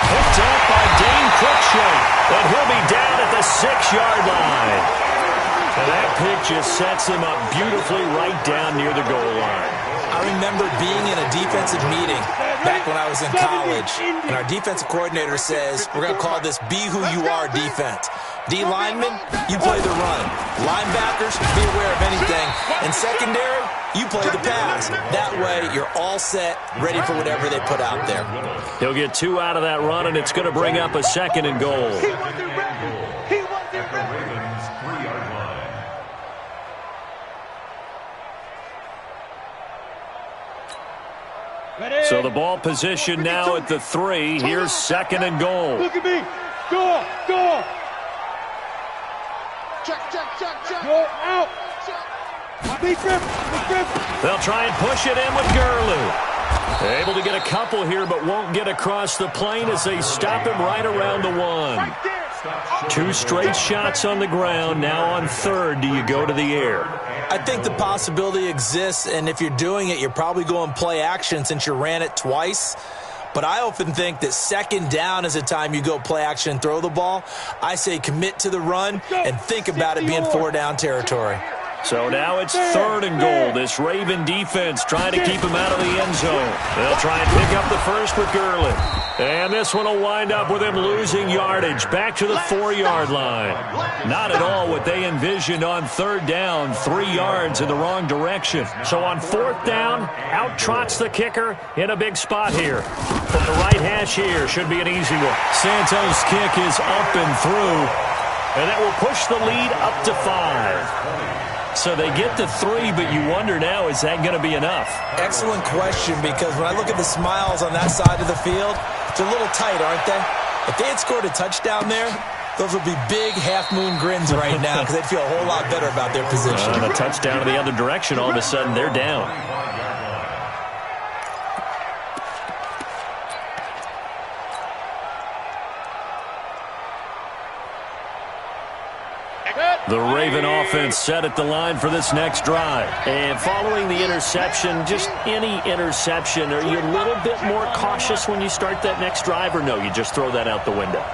Picked up by Dane Cruikshank, and he'll be down at the 6-yard line. And that pick just sets him up beautifully right down near the goal line. I remember being in a defensive meeting back when I was in college, and our defensive coordinator says, we're going to call this Be Who You Are defense. D linemen, you play the run. Linebackers, be aware of anything. And secondary, you play the pass. That way, you're all set, ready for whatever they put out there. He'll get 2 out of that run, and it's going to bring up a 2nd and goal. So the ball position now at the 3. Here's 2nd and goal. Look at me. Go. Check. Go out. Big grip. They'll try and push it in with Gurley. Able to get a couple here, but won't get across the plane as they stop him right around the 1. 2 straight shots on the ground. Now on 3rd, do you go to the air? I think the possibility exists, and if you're doing it, you're probably going play action since you ran it twice. But I often think that 2nd down is a time you go play action and throw the ball. I say commit to the run and think about it being 4-down territory. So now it's 3rd and goal. This Raven defense trying to keep him out of the end zone. They'll try and pick up the first with Gurley. And this one will wind up with him losing yardage back to the 4-yard line. Not at all what they envisioned on 3rd down, 3 yards in the wrong direction. So on 4th down, out trots the kicker in a big spot here. From the right hash here, should be an easy one. Santos' kick is up and through, and that will push the lead up to 5. So they get to 3, but you wonder now, is that going to be enough? Excellent question, because when I look at the smiles on that side of the field, they're a little tight, aren't they? If they had scored a touchdown there, those would be big half-moon grins right now because they'd feel a whole lot better about their position. And a touchdown in the other direction, all of a sudden they're down. The Raven offense set at the line for this next drive. And following the interception, just any interception, are you a little bit more cautious when you start that next drive, or no, you just throw that out the window?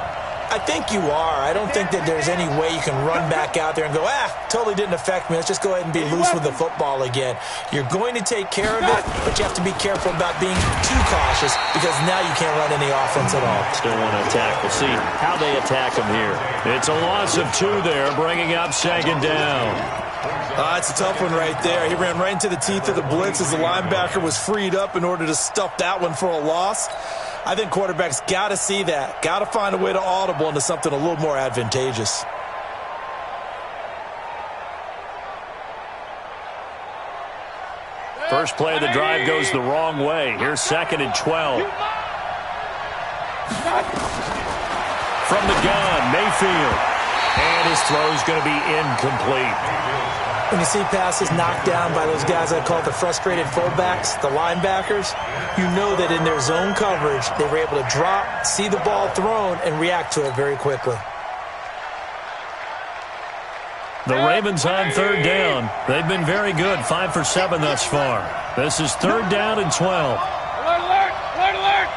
I think you are. I don't think that there's any way you can run back out there and go, totally didn't affect me. Let's just go ahead and be loose with the football again. You're going to take care of it, but you have to be careful about being too cautious because now you can't run any offense at all. Still want to attack. We'll see how they attack him here. It's a loss of 2 there, bringing up 2nd down. It's a tough one right there. He ran right into the teeth of the blitz as the linebacker was freed up in order to stuff that one for a loss. I think quarterbacks got to see that. Got to find a way to audible into something a little more advantageous. First play of the drive goes the wrong way. Here's 2nd and 12. From the gun, Mayfield. And his throw is going to be incomplete. When you see passes knocked down by those guys I call the frustrated fullbacks, the linebackers, you know that in their zone coverage, they were able to drop, see the ball thrown, and react to it very quickly. The Ravens on 3rd down. They've been very good, 5 for 7 thus far. This is 3rd down and 12. Alert, alert, alert, alert.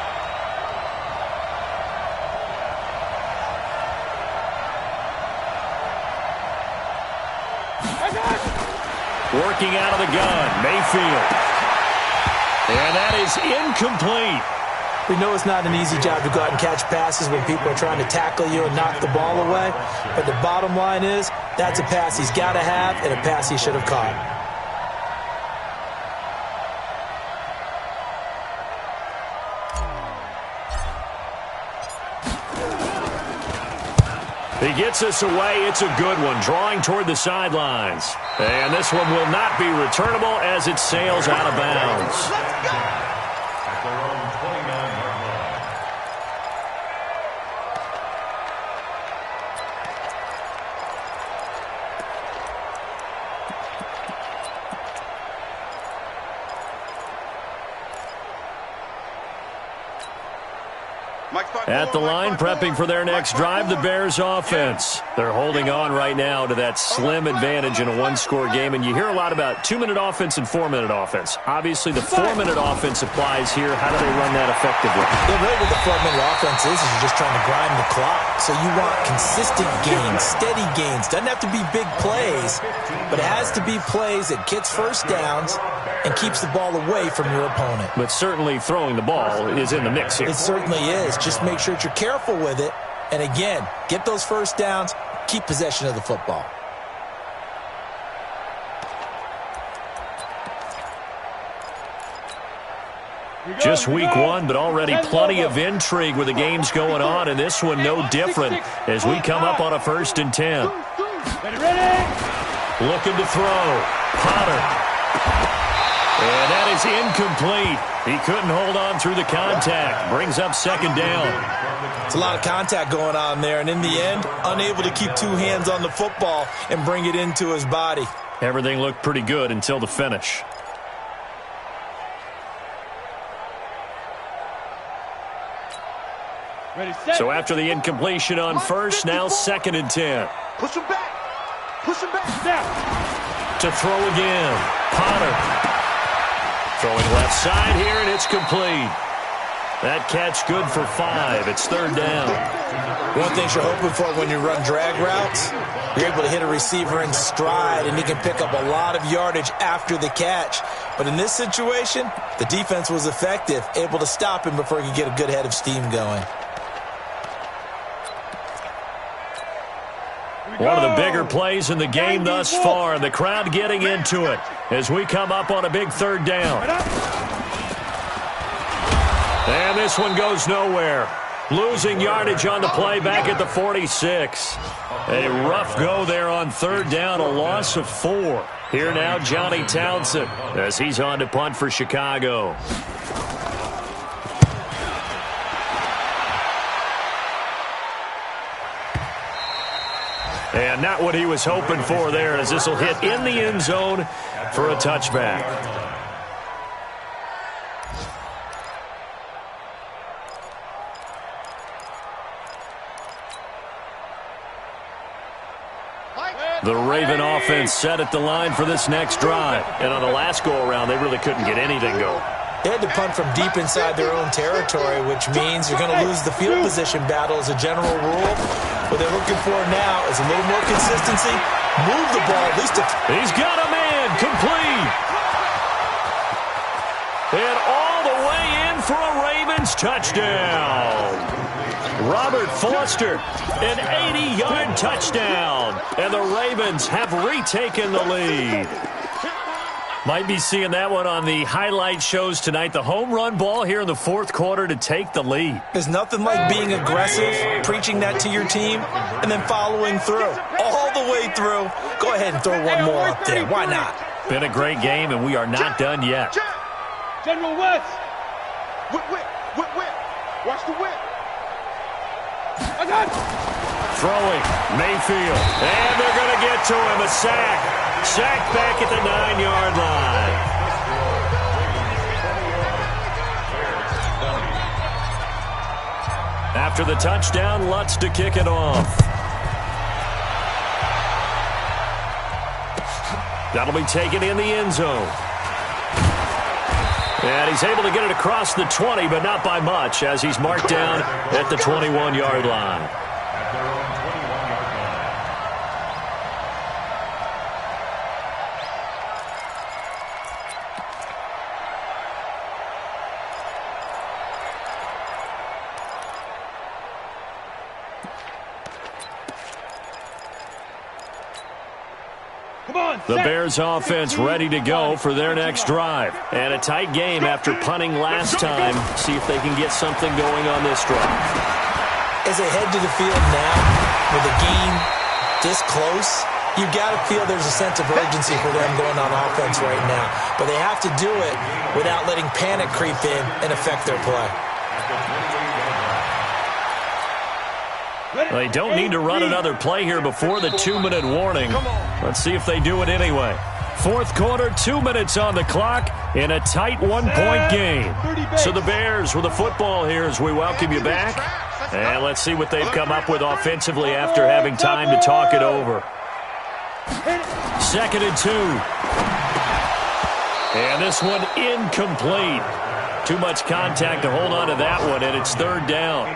Working out of the gun, Mayfield. And that is incomplete. We know it's not an easy job to go out and catch passes when people are trying to tackle you and knock the ball away. But the bottom line is, that's a pass he's got to have and a pass he should have caught. He gets us away. It's a good one, drawing toward the sidelines. And this one will not be returnable as it sails out of bounds. At their own 29-yard line. At the line, prepping for their next drive, the Bears offense. They're holding on right now to that slim advantage in a one-score game, and you hear a lot about 2-minute offense and 4-minute offense. Obviously, the 4-minute offense applies here. How do they run that effectively? Yeah, really what the 4-minute offense is you're just trying to grind the clock. So you want consistent gains, steady gains. Doesn't have to be big plays, but it has to be plays that gets first downs and keeps the ball away from your opponent. But certainly throwing the ball is in the mix here. It certainly is. Just make sure that you're careful with it. And again, get those first downs, keep possession of the football. Just week 1, but already plenty of intrigue with the games going on, and this one no different as we come up on a 1st and 10. Looking to throw. Potter. And that is incomplete. He couldn't hold on through the contact. Brings up 2nd down. It's a lot of contact going on there, and in the end, unable to keep 2 hands on the football and bring it into his body. Everything looked pretty good until the finish. So after the incompletion on 1st, now 2nd and 10. Push him back. Push him back. Now. To throw again. Potter. Throwing left side here, and it's complete. That catch good for 5. It's 3rd down. One thing you're hoping for when you run drag routes, you're able to hit a receiver in stride, and he can pick up a lot of yardage after the catch. But in this situation, the defense was effective, able to stop him before he could get a good head of steam going. One of the bigger plays in the game thus far. The crowd getting into it as we come up on a big 3rd down. And this one goes nowhere. Losing yardage on the play back at the 46. A rough go there on 3rd down, a loss of 4. Here now, Johnny Townsend as he's on to punt for Chicago. And not what he was hoping for there, as this will hit in the end zone for a touchback. The Raven offense set at the line for this next drive. And on the last go-around, they really couldn't get anything going. They had to punt from deep inside their own territory, which means you're going to lose the field position battle as a general rule. What they're looking for now is a little more consistency. Move the ball at least. He's got a man complete. And all the way in for a Ravens touchdown. Robert Foster, an 80-yard touchdown. And the Ravens have retaken the lead. Might be seeing that one on the highlight shows tonight. The home run ball here in the fourth quarter to take the lead. There's nothing like being aggressive, preaching that to your team, and then following through. All the way through. Go ahead and throw one more up there. Why not? Been a great game, and we are not done yet. General West. Whip. Watch the whip. Throwing, Mayfield. And they're going to get to him. A sack. Sack back at the 9-yard line. After the touchdown, Lutz to kick it off. That'll be taken in the end zone. And he's able to get it across the 20, but not by much, as he's marked down at the 21-yard line. The Bears offense ready to go for their next drive. And a tight game after punting last time. See if they can get something going on this drive. As they head to the field now, with the game this close, you've got to feel there's a sense of urgency for them going on offense right now. But they have to do it without letting panic creep in and affect their play. They don't need to run another play here before the 2-minute warning. Let's see if they do it anyway. Fourth quarter, 2 minutes on the clock in a tight one-point game. So the Bears with the football here as we welcome you back. And let's see what they've come up with offensively after having time to talk it over. 2nd and 2. And this one incomplete. Too much contact to hold on to that one, and it's 3rd down.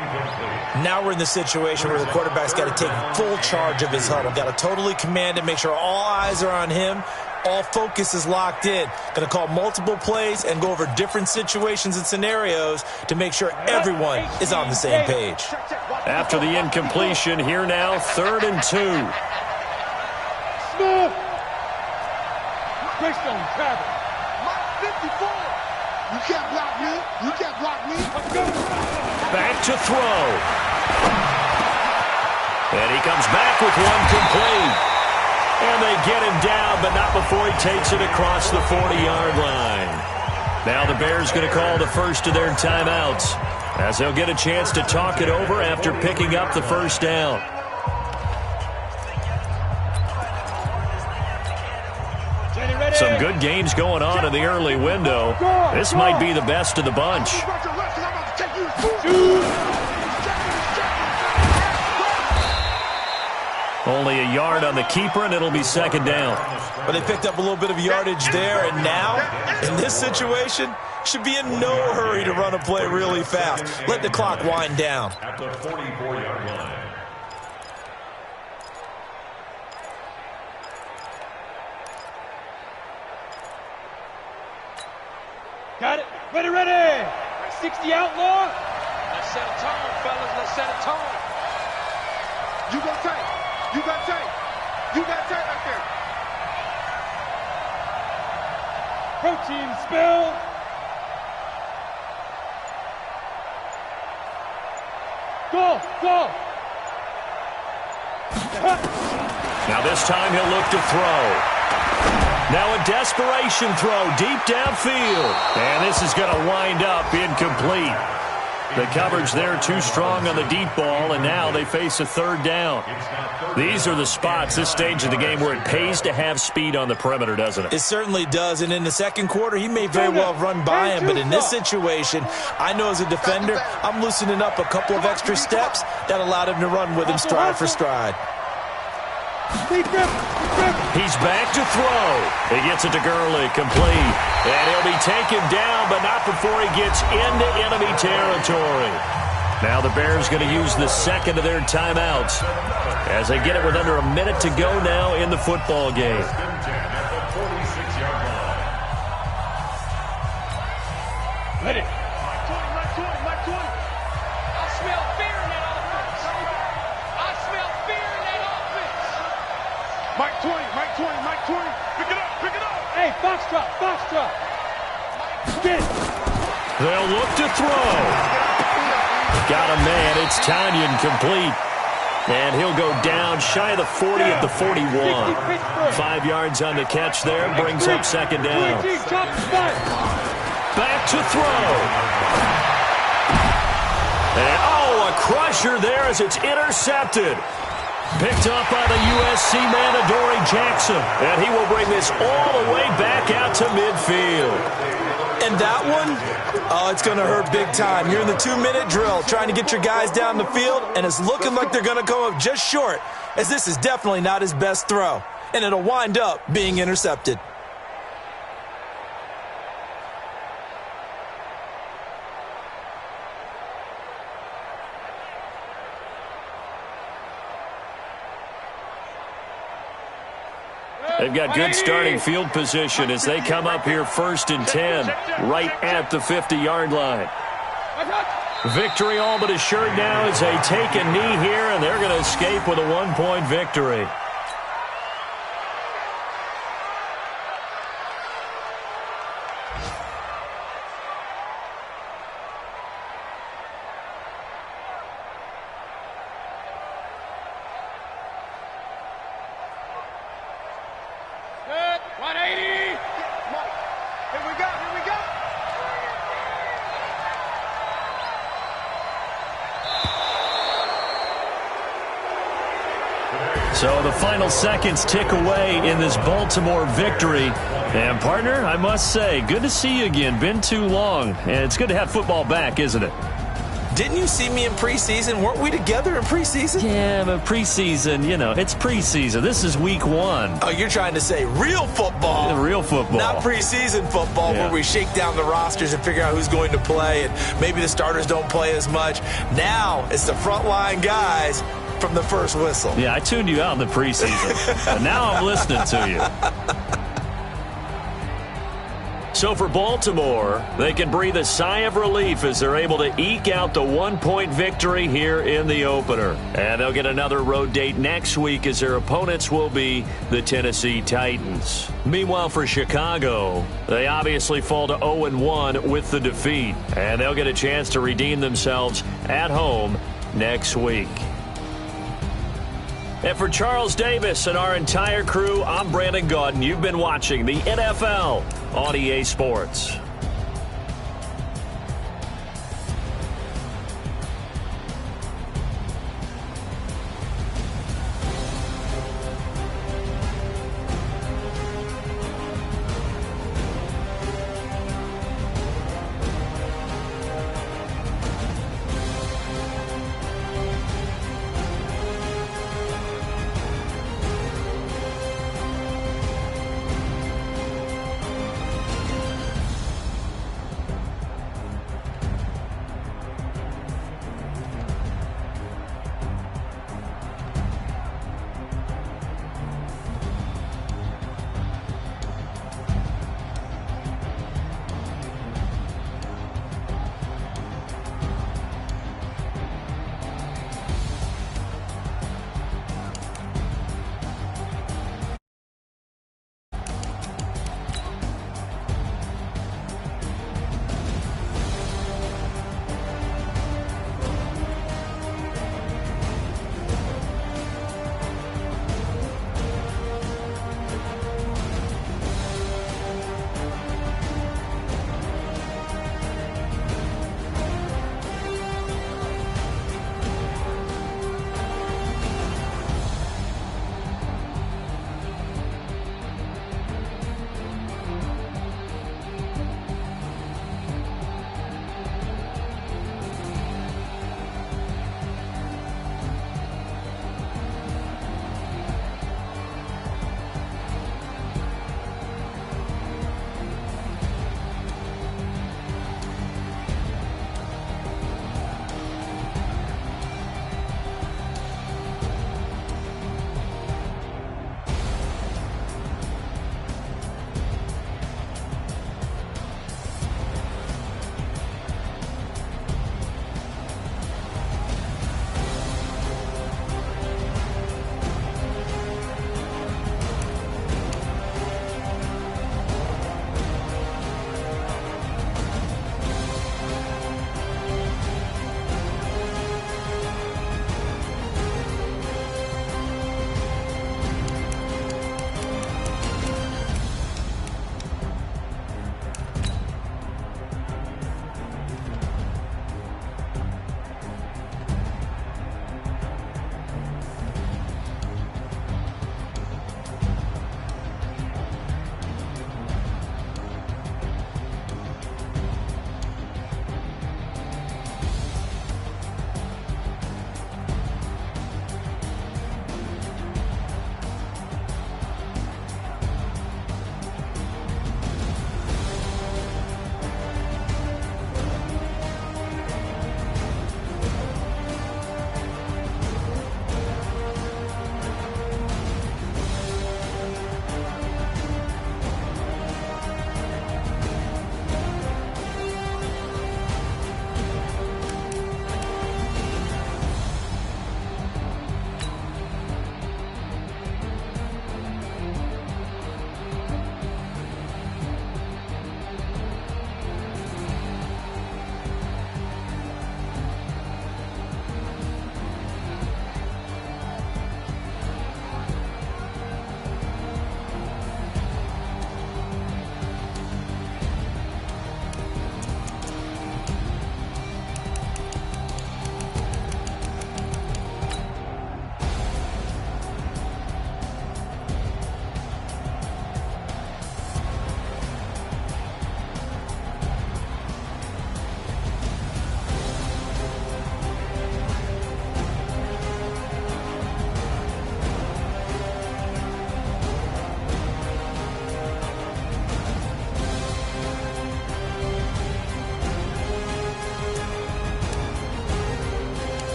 Now we're in the situation where the quarterback's got to take full charge of his huddle. Got to totally command it, make sure all eyes are on him. All focus is locked in. Going to call multiple plays and go over different situations and scenarios to make sure everyone is on the same page. After the incompletion, here now, 3rd and 2. Smith! Greystone, travel. 54! You can't block me. You can't block me. Let's go. Back to throw. And he comes back with one complete. And they get him down, but not before he takes it across the 40-yard line. Now the Bears going to call the first of their timeouts, as they'll get a chance to talk it over after picking up the first down. Some good games going on in the early window. This might be the best of the bunch. Only a yard on the keeper, and it'll be 2nd down. But they picked up a little bit of yardage there, and now, in this situation, should be in no hurry to run a play really fast. Let the clock wind down. At the 44-yard line. Got it. Ready. 60 outlaw. Let's set a tone, fellas. Let's set a tone. You got tight. You got tight. You got tight right there. Protein spill. Go. Now this time he'll look to throw. Now a desperation throw deep downfield. And this is going to wind up incomplete. The coverage there too strong on the deep ball, and now they face a 3rd down. These are the spots, this stage of the game, where it pays to have speed on the perimeter, doesn't it? It certainly does, and in the second quarter, he may very well have run by him, but in this situation, I know as a defender, I'm loosening up a couple of extra steps that allowed him to run with him stride for stride. He's back to throw. He gets it to Gurley, complete. And he'll be taken down, but not before he gets into enemy territory. Now the Bears going to use the second of their timeouts as they get it with under a minute to go now in the football game. Ready. Mike 20, Mike 20. Pick it up. Hey, box drop. Spin. They'll look to throw. Got a man. It's Tanyan complete. And he'll go down shy of the 40 at the 41. 5 yards on the catch there. Brings up second down. Back to throw. And, a crusher there as it's intercepted. Picked up by the USC man, Adoree Jackson. And he will bring this all the way back out to midfield. And that one, it's going to hurt big time. You're in the 2-minute drill trying to get your guys down the field, and it's looking like they're going to come up just short, as this is definitely not his best throw. And it'll wind up being intercepted. They've got good starting field position as they come up here 1st and 10, right at the 50-yard line. Victory all but assured now as they take a knee here, and they're going to escape with a 1-point victory. So the final seconds tick away in this Baltimore victory. And, partner, I must say, good to see you again. Been too long. And it's good to have football back, isn't it? Didn't you see me in preseason? Weren't we together in preseason? Yeah, but preseason, it's preseason. This is week 1. Oh, you're trying to say real football. Real football. Not preseason football where we shake down the rosters and figure out who's going to play, and maybe the starters don't play as much. Now it's the frontline guys from the first whistle. Yeah, I tuned you out in the preseason. And now I'm listening to you. So for Baltimore, they can breathe a sigh of relief as they're able to eke out the 1-point victory here in the opener. And they'll get another road date next week as their opponents will be the Tennessee Titans. Meanwhile, for Chicago, they obviously fall to 0-1 with the defeat. And they'll get a chance to redeem themselves at home next week. And for Charles Davis and our entire crew, I'm Brandon Gaudin. You've been watching the NFL on EA Sports.